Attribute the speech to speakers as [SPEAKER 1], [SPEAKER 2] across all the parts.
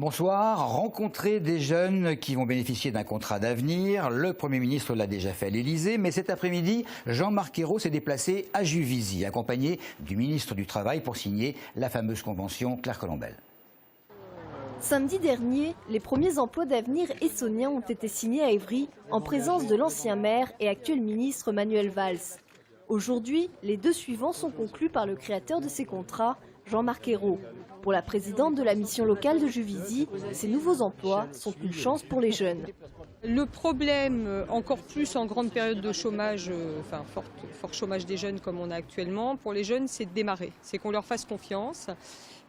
[SPEAKER 1] Bonsoir. Rencontrer des jeunes qui vont bénéficier d'un contrat d'avenir. Le Premier ministre l'a déjà fait à l'Élysée, mais cet après-midi, Jean-Marc Ayrault s'est déplacé à Juvisy, accompagné du ministre du Travail pour signer la fameuse convention Claire Colombel.
[SPEAKER 2] Samedi dernier, les premiers emplois d'avenir essonniens ont été signés à Évry en présence de l'ancien maire et actuel ministre Manuel Valls. Aujourd'hui, les deux suivants sont conclus par le créateur de ces contrats, Jean-Marc Ayrault. Pour la présidente de la mission locale de Juvisy, ces nouveaux emplois sont une chance pour les jeunes.
[SPEAKER 3] Le problème, encore plus en grande période de chômage, fort chômage des jeunes comme on a actuellement, pour les jeunes, c'est de démarrer, c'est qu'on leur fasse confiance.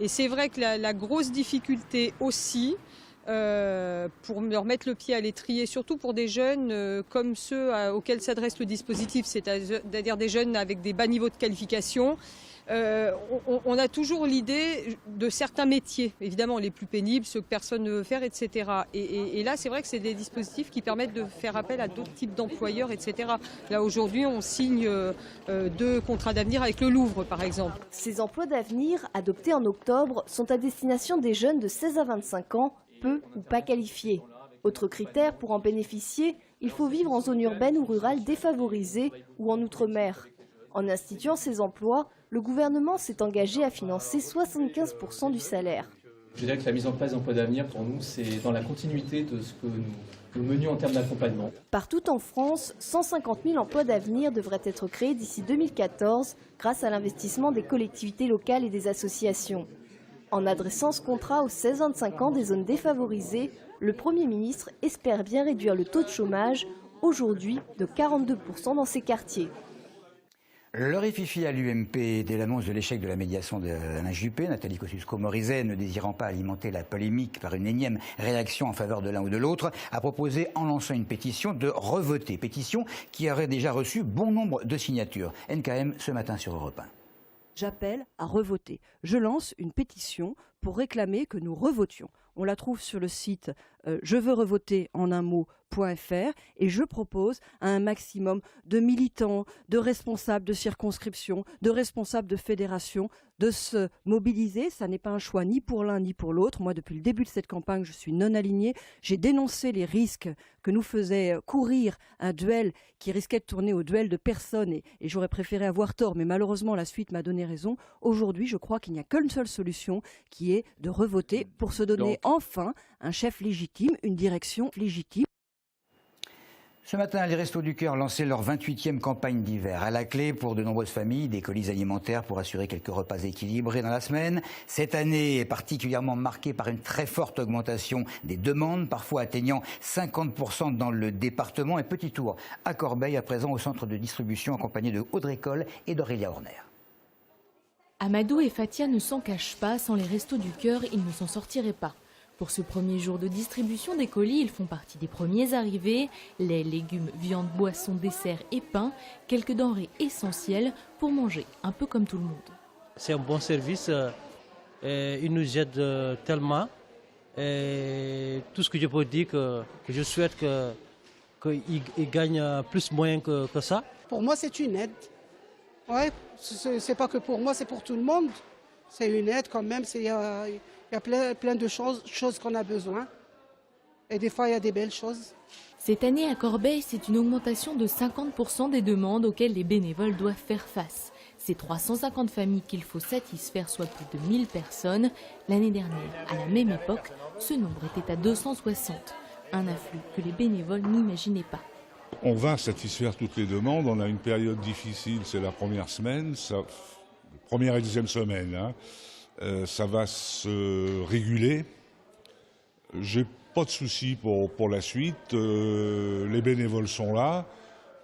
[SPEAKER 3] Et c'est vrai que la grosse difficulté aussi, pour leur mettre le pied à l'étrier, surtout pour des jeunes comme ceux auxquels s'adresse le dispositif, c'est-à-dire des jeunes avec des bas niveaux de qualification. On a toujours l'idée de certains métiers, évidemment les plus pénibles, ceux que personne ne veut faire, etc. Et là, c'est vrai que c'est des dispositifs qui permettent de faire appel à d'autres types d'employeurs, etc. Là, aujourd'hui, on signe 2 contrats d'avenir avec le Louvre, par exemple.
[SPEAKER 2] Ces emplois d'avenir, adoptés en octobre, sont à destination des jeunes de 16 à 25 ans, peu ou pas qualifiés. Autre critère, pour en bénéficier, il faut vivre en zone urbaine ou rurale défavorisée ou en outre-mer. En instituant ces emplois, le gouvernement s'est engagé à financer 75% du salaire.
[SPEAKER 4] Je dirais que la mise en place d'emplois d'avenir, pour nous, c'est dans la continuité de ce que nous menions en termes d'accompagnement.
[SPEAKER 2] Partout en France, 150 000 emplois d'avenir devraient être créés d'ici 2014 grâce à l'investissement des collectivités locales et des associations. En adressant ce contrat aux 16-25 ans des zones défavorisées, le Premier ministre espère bien réduire le taux de chômage, aujourd'hui de 42% dans ces quartiers.
[SPEAKER 1] Le rififi à l'UMP dès l'annonce de l'échec de la médiation d'Alain Juppé, Nathalie Kosciusko-Morizet, ne désirant pas alimenter la polémique par une énième réaction en faveur de l'un ou de l'autre, a proposé en lançant une pétition de revoter. Pétition qui aurait déjà reçu bon nombre de signatures. NKM ce matin sur Europe 1.
[SPEAKER 5] J'appelle à revoter. Je lance une pétition pour réclamer que nous revotions. On la trouve sur le site je veux revoter en un mot.fr et je propose à un maximum de militants, de responsables de circonscription, de responsables de fédération de se mobiliser. Ça n'est pas un choix ni pour l'un ni pour l'autre. Moi, depuis le début de cette campagne, je suis non alignée. J'ai dénoncé les risques que nous faisait courir un duel qui risquait de tourner au duel de personnes et j'aurais préféré avoir tort, mais malheureusement la suite m'a donné raison. Aujourd'hui, je crois qu'il n'y a qu'une seule solution qui est de revoter pour se donner enfin un chef légitime, une direction légitime.
[SPEAKER 1] Ce matin, les Restos du Cœur lançaient leur 28e campagne d'hiver. À la clé, pour de nombreuses familles, des colis alimentaires pour assurer quelques repas équilibrés dans la semaine. Cette année est particulièrement marquée par une très forte augmentation des demandes, parfois atteignant 50% dans le département. Et petit tour à Corbeil, à présent au centre de distribution, accompagné de Audrey Coll et d'Aurélia Horner.
[SPEAKER 6] Amadou et Fatia ne s'en cachent pas, sans les Restos du Cœur, ils ne s'en sortiraient pas. Pour ce premier jour de distribution des colis, ils font partie des premiers arrivés. Lait, légumes, viande, boissons, desserts et pain, quelques denrées essentielles pour manger, un peu comme tout le monde.
[SPEAKER 7] C'est un bon service, ils nous aident tellement. Et tout ce que je peux dire, que je souhaite qu'ils gagnent plus moyens que ça.
[SPEAKER 8] Pour moi, c'est une aide. Ouais, c'est pas que pour moi, c'est pour tout le monde. C'est une aide quand même. Il y a plein de choses qu'on a besoin. Et des fois, il y a des belles choses.
[SPEAKER 6] Cette année à Corbeil, c'est une augmentation de 50% des demandes auxquelles les bénévoles doivent faire face. C'est 350 familles qu'il faut satisfaire, soit plus de 1000 personnes. L'année dernière, à la même époque, ce nombre était à 260. Un afflux que les bénévoles n'imaginaient pas.
[SPEAKER 9] On va satisfaire toutes les demandes. On a une période difficile, c'est la première semaine, première et deuxième semaine. Ça va se réguler. J'ai pas de soucis pour la suite. Les bénévoles sont là,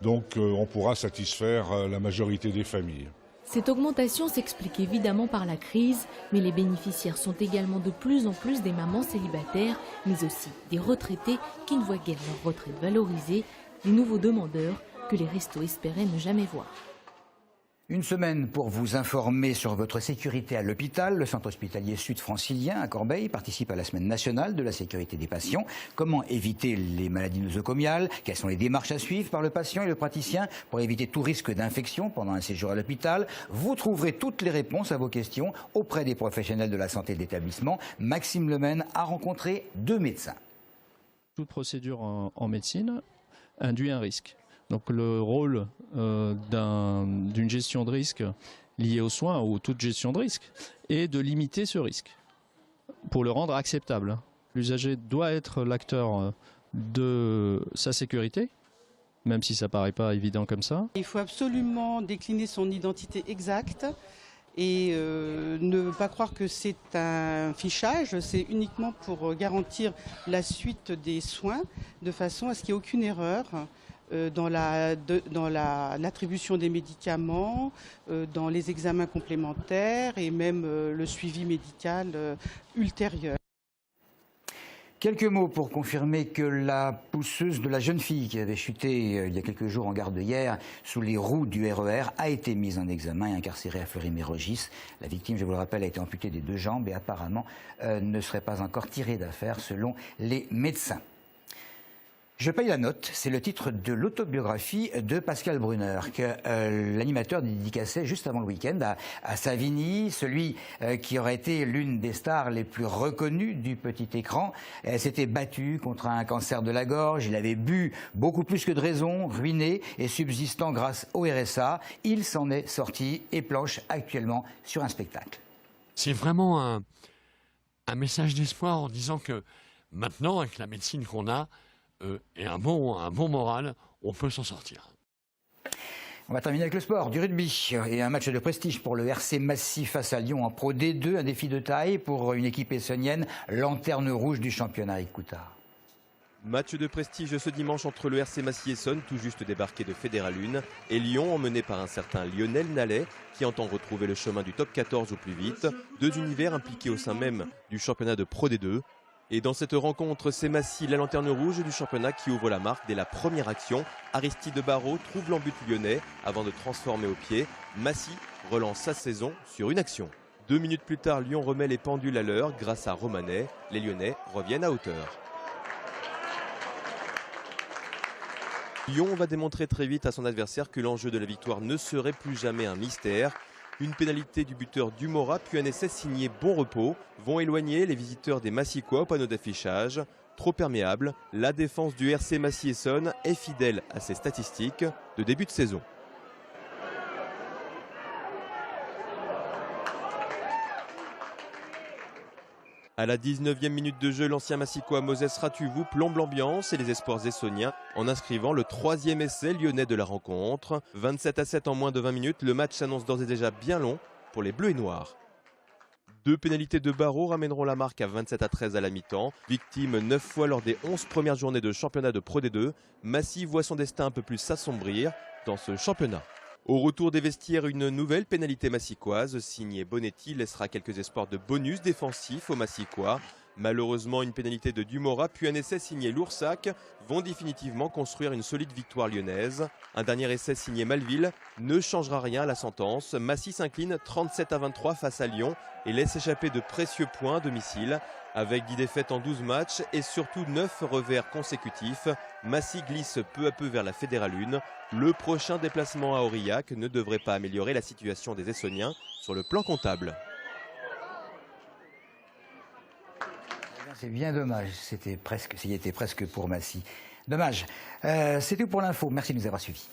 [SPEAKER 9] donc on pourra satisfaire la majorité des familles.
[SPEAKER 6] Cette augmentation s'explique évidemment par la crise, mais les bénéficiaires sont également de plus en plus des mamans célibataires, mais aussi des retraités qui ne voient guère leur retraite valorisée, des nouveaux demandeurs que les restos espéraient ne jamais voir.
[SPEAKER 1] Une semaine pour vous informer sur votre sécurité à l'hôpital. Le centre hospitalier sud-francilien à Corbeil participe à la semaine nationale de la sécurité des patients. Comment éviter les maladies nosocomiales? Quelles sont les démarches à suivre par le patient et le praticien pour éviter tout risque d'infection pendant un séjour à l'hôpital? Vous trouverez toutes les réponses à vos questions auprès des professionnels de la santé de l'établissement. Maxime Lemaine a rencontré 2 médecins.
[SPEAKER 10] Toute procédure en médecine induit un risque. Donc le rôle d'une gestion de risque liée aux soins ou toute gestion de risque est de limiter ce risque pour le rendre acceptable. L'usager doit être l'acteur de sa sécurité, même si ça ne paraît pas évident comme ça.
[SPEAKER 11] Il faut absolument décliner son identité exacte et ne pas croire que c'est un fichage, c'est uniquement pour garantir la suite des soins de façon à ce qu'il n'y ait aucune erreur dans l'attribution des médicaments, dans les examens complémentaires et même le suivi médical ultérieur.
[SPEAKER 1] Quelques mots pour confirmer que la pousseuse de la jeune fille qui avait chuté il y a quelques jours en gare de Hyères sous les roues du RER a été mise en examen et incarcérée à Fleury-Mérogis. La victime, je vous le rappelle, a été amputée des 2 jambes et apparemment ne serait pas encore tirée d'affaire selon les médecins. Je paye la note, c'est le titre de l'autobiographie de Pascal Brunner que l'animateur dédicaçait juste avant le week-end à Savini, celui qui aurait été l'une des stars les plus reconnues du petit écran. Elle s'était battue contre un cancer de la gorge, il avait bu beaucoup plus que de raison, ruiné et subsistant grâce au RSA. Il s'en est sorti et planche actuellement sur un spectacle.
[SPEAKER 12] C'est vraiment un message d'espoir en disant que maintenant, avec la médecine qu'on a, et un bon moral, on peut s'en sortir.
[SPEAKER 1] On va terminer avec le sport, du rugby et un match de prestige pour le RC Massy face à Lyon en Pro D2, un défi de taille pour une équipe essonnienne, lanterne rouge du championnat. Eric Coutard.
[SPEAKER 13] Match de prestige ce dimanche entre le RC Massy-Essonne, tout juste débarqué de Fédéral 1, et Lyon, emmené par un certain Lionel Nallet, qui entend retrouver le chemin du top 14 au plus vite. 2 univers impliqués au sein même du championnat de Pro D2. Et dans cette rencontre, c'est Massy, la lanterne rouge du championnat, qui ouvre la marque dès la première action. Aristide Barrault trouve l'embut lyonnais avant de transformer au pied. Massy relance sa saison sur une action. 2 minutes plus tard, Lyon remet les pendules à l'heure grâce à Romanet. Les Lyonnais reviennent à hauteur. Lyon va démontrer très vite à son adversaire que l'enjeu de la victoire ne serait plus jamais un mystère. Une pénalité du buteur Dumora puis un essai signé Bon Repos vont éloigner les visiteurs des Massicois au panneau d'affichage. Trop perméable, la défense du RC Massy-Essonne est fidèle à ses statistiques de début de saison. À la 19e minute de jeu, l'ancien Massicois Moses Ratuvou plombe l'ambiance et les espoirs essonniens en inscrivant le 3e essai lyonnais de la rencontre. 27-7 en moins de 20 minutes, le match s'annonce d'ores et déjà bien long pour les Bleus et Noirs. 2 pénalités de Barrault ramèneront la marque à 27-13 à la mi-temps. Victime 9 fois lors des 11 premières journées de championnat de Pro D2, Massy voit son destin un peu plus s'assombrir dans ce championnat. Au retour des vestiaires, une nouvelle pénalité massicoise signée Bonetti laissera quelques espoirs de bonus défensif aux Massicois. Malheureusement, une pénalité de Dumora puis un essai signé Loursac vont définitivement construire une solide victoire lyonnaise. Un dernier essai signé Malville ne changera rien à la sentence. Massy s'incline 37-23 face à Lyon et laisse échapper de précieux points à domicile. Avec 10 défaites en 12 matchs et surtout 9 revers consécutifs, Massy glisse peu à peu vers la Fédéral 1. Le prochain déplacement à Aurillac ne devrait pas améliorer la situation des Essonniens sur le plan comptable.
[SPEAKER 1] C'est bien dommage, c'était presque pour Massy. Dommage. C'est tout pour l'info. Merci de nous avoir suivis.